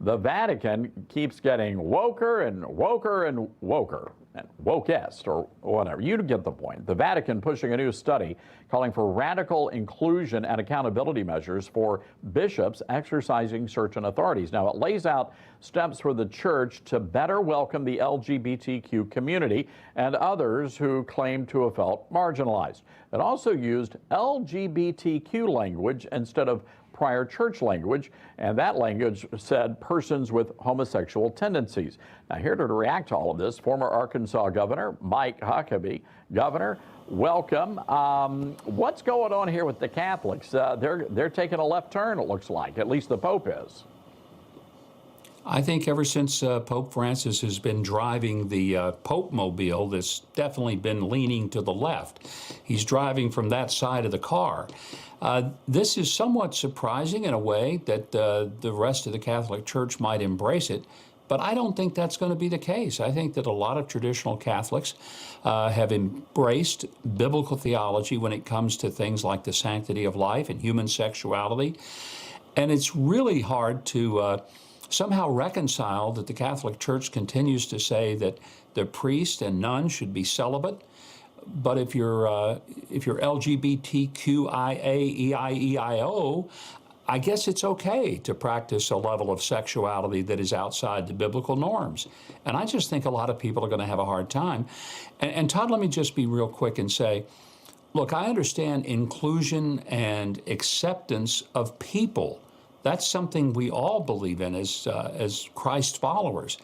The Vatican keeps getting woker and woker and woker, and wokest or whatever. You get the point. The Vatican pushing a new study calling for radical inclusion and accountability measures for bishops exercising certain authorities. Now, it lays out steps for the church to better welcome the LGBTQ community and others who claim to have felt marginalized. It also used LGBTQ language instead of prior church language, and that language said persons with homosexual tendencies. Now, here to react to all of this, former Arkansas Governor Mike Huckabee. Governor, welcome. What's going on here with the Catholics? They're taking a left turn, it looks like. At least the Pope is. I think ever since Pope Francis has been driving the Pope-mobile, that's definitely been leaning to the left. He's driving from that side of the car. This is somewhat surprising in a way that the rest of the Catholic Church might embrace it, but I don't think that's going to be the case. I think that a lot of traditional Catholics have embraced biblical theology when it comes to things like the sanctity of life and human sexuality, and it's really hard to somehow reconcile that the Catholic Church continues to say that the priest and nuns should be celibate, but if you're LGBTQIA, I guess it's okay to practice a level of sexuality that is outside the biblical norms. And I just think a lot of people are going to have a hard time. And Todd, let me just be real quick and say, look, I understand inclusion and acceptance of people. That's something we all believe in as Christ followers.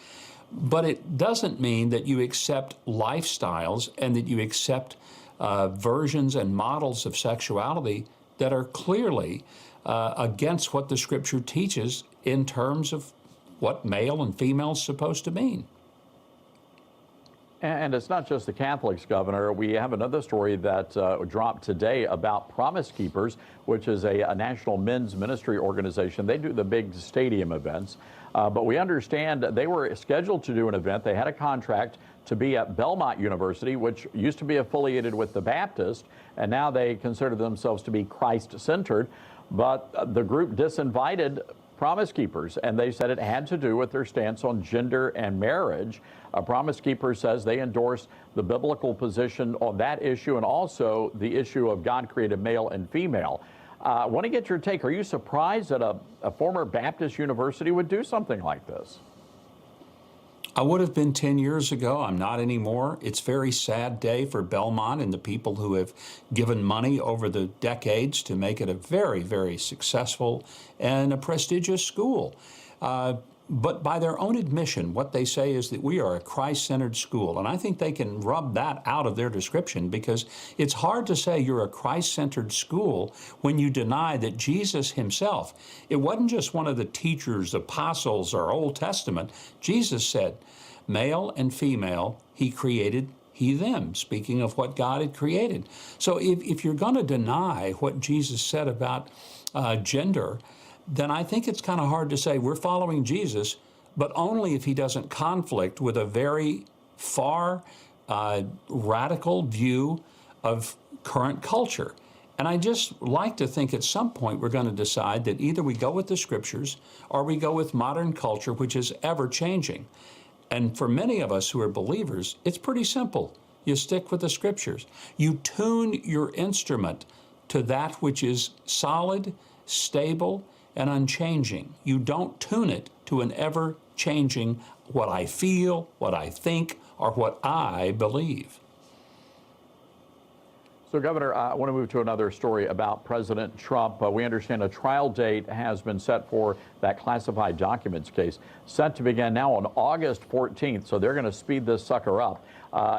But it doesn't mean that you accept lifestyles and that you accept versions and models of sexuality that are clearly against what the Scripture teaches in terms of what male and female is supposed to mean. And it's not just the Catholics, Governor. We have another story that dropped today about Promise Keepers, which is a national men's ministry organization. They do the big stadium events. But we understand they were scheduled to do an event. They had a contract to be at Belmont University, which used to be affiliated with the Baptist, and now they consider themselves to be Christ-centered. But the group disinvited Promise Keepers, and they said it had to do with their stance on gender and marriage. Promise Keepers says they endorse the biblical position on that issue and also the issue of God created male and female. I want to get your take. Are you surprised that a former Baptist university would do something like this? I would have been 10 years ago. I'm not anymore. It's a very sad day for Belmont and the people who have given money over the decades to make it a very, very successful and a prestigious school. But by their own admission, what they say is that we are a Christ-centered school. And I think they can rub that out of their description, because it's hard to say you're a Christ-centered school when you deny that Jesus himself, it wasn't just one of the teachers, apostles, or Old Testament. Jesus said, male and female, he created he, them, speaking of what God had created. So if you're going to deny what Jesus said about gender, then I think it's kind of hard to say we're following Jesus, but only if he doesn't conflict with a very far radical view of current culture. And I just like to think at some point we're going to decide that either we go with the Scriptures or we go with modern culture, which is ever changing. And for many of us who are believers, it's pretty simple. You stick with the Scriptures. You tune your instrument to that which is solid, stable, and unchanging. You don't tune it to an ever-changing what I feel, what I think, or what I believe. So, Governor, I want to move to another story about President Trump. We understand a trial date has been set for that classified documents case, set to begin now on August 14th. So they're going to speed this sucker up.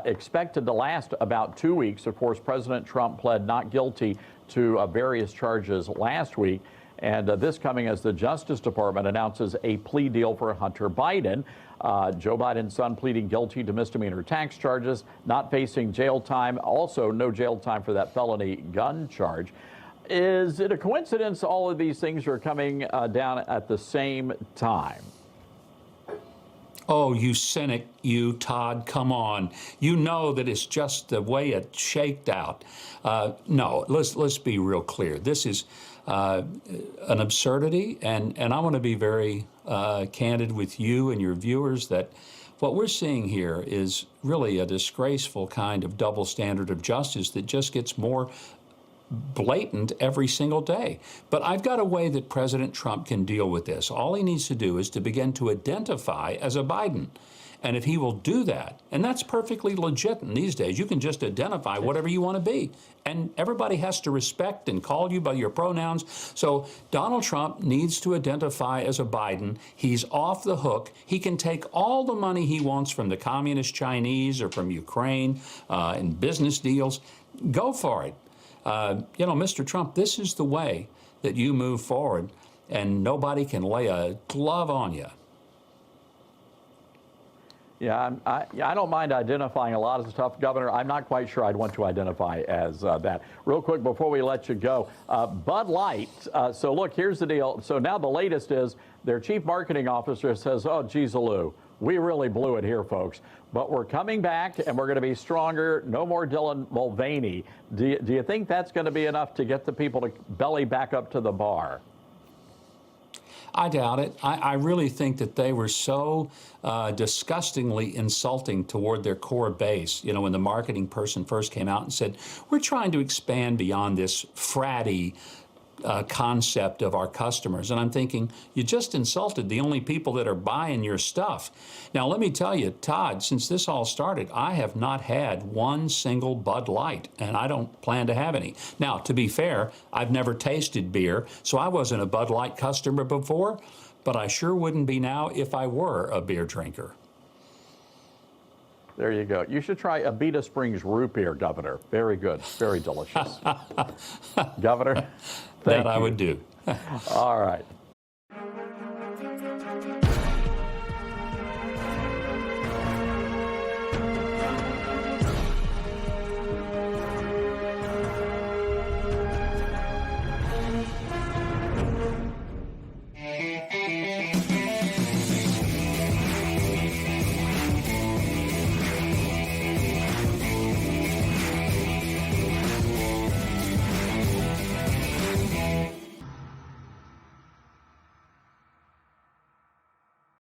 Expected to last about 2 weeks. Of course, President Trump pled not guilty to various charges last week. And this coming as the Justice Department announces a plea deal for Hunter Biden. Joe Biden's son pleading guilty to misdemeanor tax charges, not facing jail time. Also, no jail time for that felony gun charge. Is it a coincidence all of these things are coming down at the same time? Oh, you cynic, you, Todd, come on. You know that it's just the way it shaked out. No, let's be real clear. This is an absurdity, and I want to be very candid with you and your viewers that what we're seeing here is really a disgraceful kind of double standard of justice that just gets more blatant every single day. But I've got a way that President Trump can deal with this. All he needs to do is to begin to identify as a Biden. And if he will do that, and that's perfectly legit in these days, you can just identify whatever you want to be. And everybody has to respect and call you by your pronouns. So Donald Trump needs to identify as a Biden. He's off the hook. He can take all the money he wants from the communist Chinese or from Ukraine in business deals. Go for it. You know, Mr. Trump, this is the way that you move forward, and nobody can lay a glove on you. Yeah, I don't mind identifying a lot of stuff, Governor. I'm not quite sure I'd want to identify as that. Real quick before we let you go, Bud Light. So look, here's the deal. So now the latest is their chief marketing officer says, oh, geez, Lou, we really blew it here, folks. But we're coming back, and we're going to be stronger. No more Dylan Mulvaney. Do you think that's going to be enough to get the people to belly back up to the bar? I doubt it. I really think that they were so disgustingly insulting toward their core base. You know, when the marketing person first came out and said, we're trying to expand beyond this fratty concept of our customers. And I'm thinking, you just insulted the only people that are buying your stuff. Now, let me tell you, Todd, since this all started, I have not had one single Bud Light, and I don't plan to have any. Now, to be fair, I've never tasted beer, so I wasn't a Bud Light customer before, but I sure wouldn't be now if I were a beer drinker. There you go. You should try Abita Springs root beer, Governor. Very good. Very delicious. Governor, thank you. That I would do. All right.